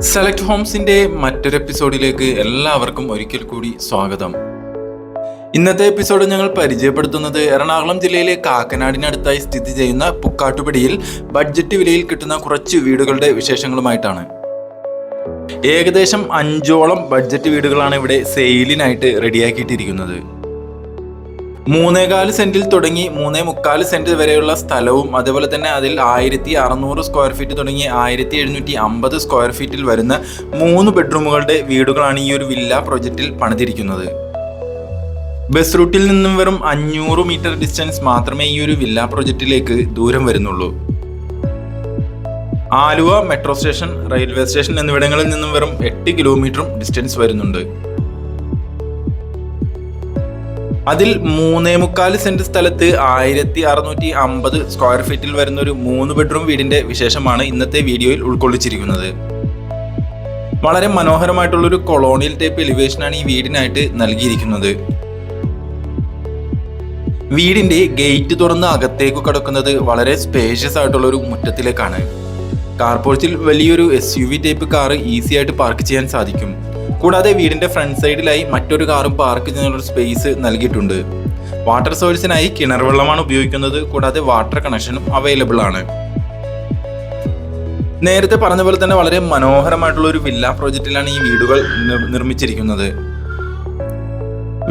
Select ഹോംസിന്റെ മറ്റൊരു എപ്പിസോഡിലേക്ക് എല്ലാവർക്കും ഒരിക്കൽ കൂടി സ്വാഗതം. ഇന്നത്തെ എപ്പിസോഡ് ഞങ്ങൾ പരിചയപ്പെടുത്തുന്നത് എറണാകുളം ജില്ലയിലെ കാക്കനാടിനടുത്തായി സ്ഥിതി ചെയ്യുന്ന പുക്കാട്ടുപടിയിൽ ബഡ്ജറ്റ് വിലയിൽ കിട്ടുന്ന കുറച്ച് വീടുകളുടെ വിശേഷങ്ങളുമായിട്ടാണ്. ഏകദേശം 5ഓളം ബഡ്ജറ്റ് വീടുകളാണ് ഇവിടെ സെയിലിനായിട്ട് റെഡിയാക്കിയിട്ടിരിക്കുന്നത്. 3.25 സെന്റിൽ തുടങ്ങി 3.25 സെന്റ് വരെയുള്ള സ്ഥലവും അതുപോലെ തന്നെ അതിൽ 1600 സ്ക്വയർ ഫീറ്റ് തുടങ്ങി 1750 സ്ക്വയർ ഫീറ്റിൽ വരുന്ന 3 ബെഡ്റൂമുകളുടെ വീടുകളാണ് ഈ ഒരു വില്ല പ്രൊജക്റ്റിൽ പണിതിരിക്കുന്നത്. ബസ് റൂട്ടിൽ നിന്നും വെറും 500 മീറ്റർ ഡിസ്റ്റൻസ് മാത്രമേ ഈ ഒരു വില്ല പ്രൊജക്റ്റിലേക്ക് ദൂരം വരുന്നുള്ളൂ. Aluva metro station, railway station എന്നിവിടങ്ങളിൽ നിന്നും വെറും 8 കിലോമീറ്ററും ഡിസ്റ്റൻസ് വരുന്നുണ്ട്. അതിൽ 3.25 സെന്റ് സ്ഥലത്ത് 1650 സ്ക്വയർ ഫീറ്റിൽ വരുന്ന ഒരു 3 ബെഡ്റൂം വീടിന്റെ വിശേഷമാണ് ഇന്നത്തെ വീഡിയോയിൽ ഉൾക്കൊള്ളിച്ചിരിക്കുന്നത്. വളരെ മനോഹരമായിട്ടുള്ളൊരു കൊളോണിയൽ ടൈപ്പ് എലിവേഷനാണ് ഈ വീടിനായിട്ട് നൽകിയിരിക്കുന്നത്. വീടിന്റെ ഗേറ്റ് തുറന്ന് അകത്തേക്ക് കടക്കുന്നത് വളരെ സ്പേഷ്യസ് ആയിട്ടുള്ള ഒരു മുറ്റത്തിലേക്കാണ്. കാർപോർച്ചിൽ വലിയൊരു SUV ടൈപ്പ് കാർ ഈസി ആയിട്ട് പാർക്ക് ചെയ്യാൻ സാധിക്കും. കൂടാതെ വീടിന്റെ ഫ്രണ്ട് സൈഡിലായി മറ്റൊരു കാറും പാർക്ക് ചെയ്യാനുള്ള സ്പേസ് നൽകിയിട്ടുണ്ട്. വാട്ടർ സോഴ്സിനായി കിണർ വെള്ളമാണ് ഉപയോഗിക്കുന്നത്. കൂടാതെ വാട്ടർ കണക്ഷനും അവൈലബിൾ ആണ്. നേരത്തെ പറഞ്ഞ പോലെ തന്നെ വളരെ മനോഹരമായിട്ടുള്ള ഒരു വില്ല പ്രോജക്റ്റിലാണ് ഈ വീടുകൾ നിർമ്മിച്ചിരിക്കുന്നത്.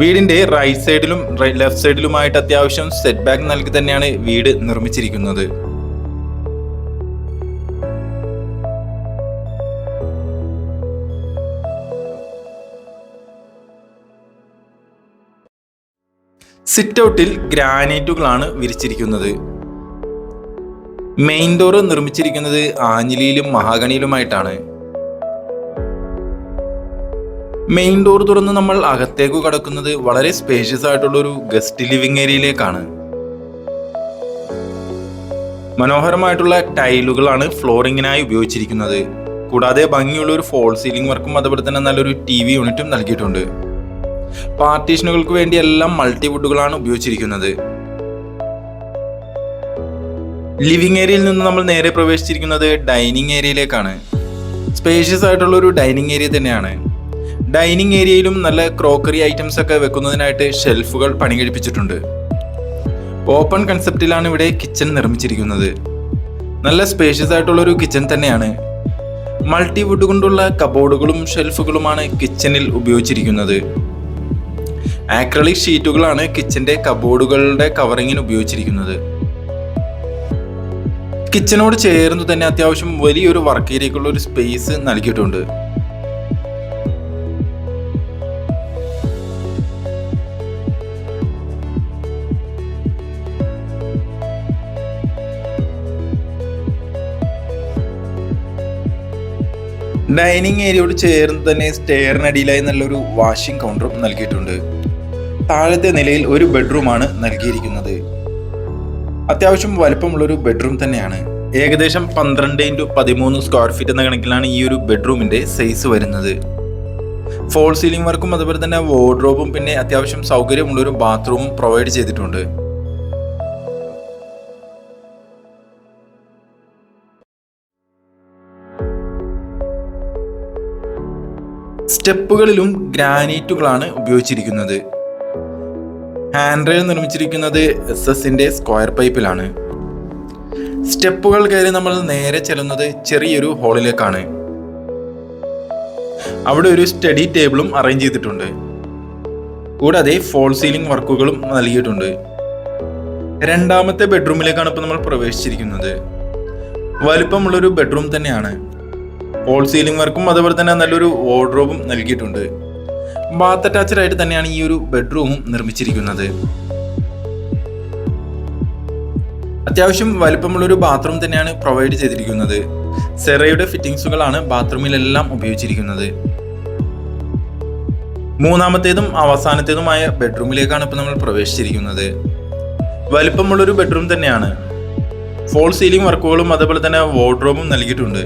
വീടിന്റെ റൈറ്റ് സൈഡിലും ലെഫ്റ്റ് സൈഡിലുമായിട്ട് അത്യാവശ്യം സെറ്റ് ബാക്ക് നൽകി തന്നെയാണ് വീട് നിർമ്മിച്ചിരിക്കുന്നത്. സിറ്റ് ഔട്ടിൽ ഗ്രാനൈറ്റുകളാണ് വിരിച്ചിരിക്കുന്നത്. മെയിൻ ഡോർ നിർമ്മിച്ചിരിക്കുന്നത് ആഞ്ഞിലിയിലും മഹാഗണിയിലുമായിട്ടാണ്. മെയിൻ ഡോർ തുറന്ന് നമ്മൾ അകത്തേക്ക് കടക്കുന്നത് വളരെ സ്പേഷ്യസ് ആയിട്ടുള്ള ഒരു ഗസ്റ്റ് ലിവിംഗ് ഏരിയയിലേക്കാണ്. മനോഹരമായിട്ടുള്ള ടൈലുകളാണ് ഫ്ലോറിങ്ങിനായി ഉപയോഗിച്ചിരിക്കുന്നത്. കൂടാതെ ഭംഗിയുള്ള ഒരു ഫോൾ സീലിംഗ് വർക്കും അതുപോലെ തന്നെ നല്ലൊരു TV യൂണിറ്റും നൽകിയിട്ടുണ്ട്. പാർട്ടീഷനുകൾക്ക് വേണ്ടി എല്ലാം മൾട്ടിവുഡുകളാണ് ഉപയോഗിച്ചിരിക്കുന്നത്. ലിവിംഗ് ഏരിയയിൽ നിന്ന് നമ്മൾ നേരെ പ്രവേശിച്ചിരിക്കുന്നത് ഡൈനിങ് ഏരിയയിലേക്കാണ്. സ്പേഷ്യസ് ആയിട്ടുള്ള ഒരു ഡൈനിങ് ഏരിയ തന്നെയാണ്. ഡൈനിങ് ഏരിയയിലും നല്ല ക്രോക്കറി ഐറ്റംസ് ഒക്കെ വെക്കുന്നതിനായിട്ട് ഷെൽഫുകൾ പണി കഴിപ്പിച്ചിട്ടുണ്ട്. ഓപ്പൺ കൺസെപ്റ്റിലാണ് ഇവിടെ കിച്ചൺ നിർമ്മിച്ചിരിക്കുന്നത്. നല്ല സ്പേഷ്യസ് ആയിട്ടുള്ള ഒരു കിച്ചൺ തന്നെയാണ്. മൾട്ടിവുഡ് കൊണ്ടുള്ള കബോർഡുകളും ഷെൽഫുകളുമാണ് കിച്ചണിൽ ഉപയോഗിച്ചിരിക്കുന്നത്. ആക്രലിക് ഷീറ്റുകളാണ് കിച്ചന്റെ കബോർഡുകളുടെ കവറിങ്ങിന് ഉപയോഗിച്ചിരിക്കുന്നത്. കിച്ചനോട് ചേർന്ന് തന്നെ അത്യാവശ്യം വലിയൊരു വർക്ക് ഏരിയക്കുള്ള ഒരു സ്പേസ് നൽകിയിട്ടുണ്ട്. ഡൈനിങ് ഏരിയയോട് ചേർന്ന് തന്നെ സ്റ്റെയറിനടിയിലായി നല്ലൊരു വാഷിംഗ് കൗണ്ടറും നൽകിയിട്ടുണ്ട്. താഴത്തെ നിലയിൽ ഒരു ബെഡ്റൂമാണ് നൽകിയിരിക്കുന്നത്. അത്യാവശ്യം വലുപ്പമുള്ളൊരു ബെഡ്റൂം തന്നെയാണ്. ഏകദേശം 12x13 സ്ക്വയർ ഫീറ്റ് എന്ന കണക്കിലാണ് ഈ ഒരു ബെഡ്റൂമിന്റെ സൈസ് വരുന്നത്. ഫോൾ സീലിംഗ് വർക്കും അതുപോലെ തന്നെ വാർഡ്രോബും പിന്നെ അത്യാവശ്യം സൗകര്യമുള്ളൊരു ബാത്റൂമും പ്രൊവൈഡ് ചെയ്തിട്ടുണ്ട്. സ്റ്റെപ്പുകളിലും ഗ്രാനൈറ്റുകളാണ് ഉപയോഗിച്ചിരിക്കുന്നത്. ഹാൻഡ് റെയിൽ നിർമ്മിച്ചിരിക്കുന്നത് SS സ്ക്വയർ പൈപ്പിലാണ്. സ്റ്റെപ്പുകൾ കയറി നമ്മൾ നേരെ ചെല്ലുന്നത് ചെറിയൊരു ഹാളിലേക്കാണ്. അവിടെ ഒരു സ്റ്റഡി ടേബിളും അറേഞ്ച് ചെയ്തിട്ടുണ്ട്. കൂടാതെ ഫോൾ സീലിംഗ് വർക്കുകളും നൽകിയിട്ടുണ്ട്. രണ്ടാമത്തെ ബെഡ്റൂമിലേക്കാണ് ഇപ്പോൾ നമ്മൾ പ്രവേശിച്ചിരിക്കുന്നത്. വലുപ്പമുള്ളൊരു ബെഡ്റൂം തന്നെയാണ്. ഫോൾ സീലിംഗ് വർക്കും അതുപോലെ തന്നെ നല്ലൊരു വാർഡ്രോബും നൽകിയിട്ടുണ്ട്. ബാത്ത് അറ്റാച്ച്ഡ് ആയിട്ട് തന്നെയാണ് ഈ ഒരു ബെഡ്റൂമും നിർമ്മിച്ചിരിക്കുന്നത്. അത്യാവശ്യം വലുപ്പമുള്ളൊരു ബാത്റൂം തന്നെയാണ് പ്രൊവൈഡ് ചെയ്തിരിക്കുന്നത്. സെറയുടെ ഫിറ്റിംഗ്സുകളാണ് ബാത്റൂമിലെല്ലാം ഉപയോഗിച്ചിരിക്കുന്നത്. മൂന്നാമത്തേതും അവസാനത്തേതുമായ ബെഡ്റൂമിലേക്കാണ് ഇപ്പോൾ നമ്മൾ പ്രവേശിച്ചിരിക്കുന്നത്. വലുപ്പമുള്ളൊരു ബെഡ്റൂം തന്നെയാണ്. ഫോൾ സീലിംഗ് വർക്കുകളും അതുപോലെ തന്നെ വാർഡ്രോബും നൽകിയിട്ടുണ്ട്.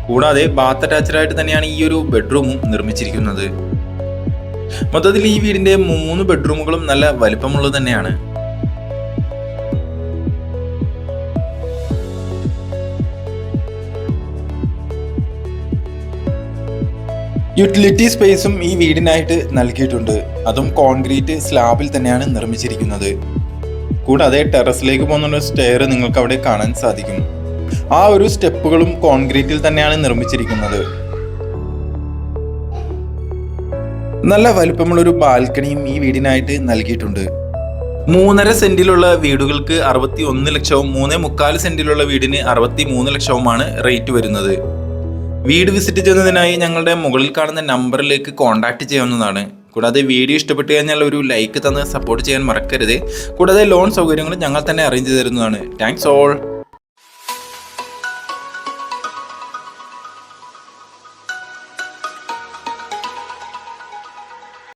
കൂടാതെ ബാത്ത് അറ്റാച്ച്ഡ് ആയിട്ട് തന്നെയാണ് ഈ ഒരു ബെഡ്റൂമും നിർമ്മിച്ചിരിക്കുന്നത്. മൊത്തത്തിൽ ഈ വീടിന്റെ 3 ബെഡ്റൂമുകളും നല്ല വലിപ്പമുള്ളത് തന്നെയാണ്. യൂട്ടിലിറ്റി സ്പേസും ഈ വീടിനായിട്ട് നൽകിയിട്ടുണ്ട്. അതും കോൺക്രീറ്റ് സ്ലാബിൽ തന്നെയാണ് നിർമ്മിച്ചിരിക്കുന്നത്. കൂടാതെ ടെറസിലേക്ക് പോകുന്ന സ്റ്റെയർ നിങ്ങൾക്ക് അവിടെ കാണാൻ സാധിക്കും. ആ ഒരു സ്റ്റെപ്പുകളും കോൺക്രീറ്റിൽ തന്നെയാണ് നിർമ്മിച്ചിരിക്കുന്നത്. നല്ല വലുപ്പമുള്ളൊരു ബാൽക്കണിയും ഈ വീടിനായിട്ട് നൽകിയിട്ടുണ്ട്. 3.5 സെന്റിലുള്ള വീടുകൾക്ക് 61 ലക്ഷവും 3.25 സെന്റിലുള്ള വീടിന് 63 ലക്ഷവുമാണ് റേറ്റ് വരുന്നത്. വീട് വിസിറ്റ് ചെയ്യുന്നതിനായി ഞങ്ങളുടെ മുകളിൽ കാണുന്ന നമ്പറിലേക്ക് കോൺടാക്ട് ചെയ്യാവുന്നതാണ്. കൂടാതെ വീഡിയോ ഇഷ്ടപ്പെട്ടു കഴിഞ്ഞാൽ ഒരു ലൈക്ക് തന്ന് സപ്പോർട്ട് ചെയ്യാൻ മറക്കരുത്. കൂടാതെ ലോൺ സൗകര്യങ്ങൾ ഞങ്ങൾ തന്നെ അറേഞ്ച് ചെയ്ത് തരുന്നതാണ്. Thanks all.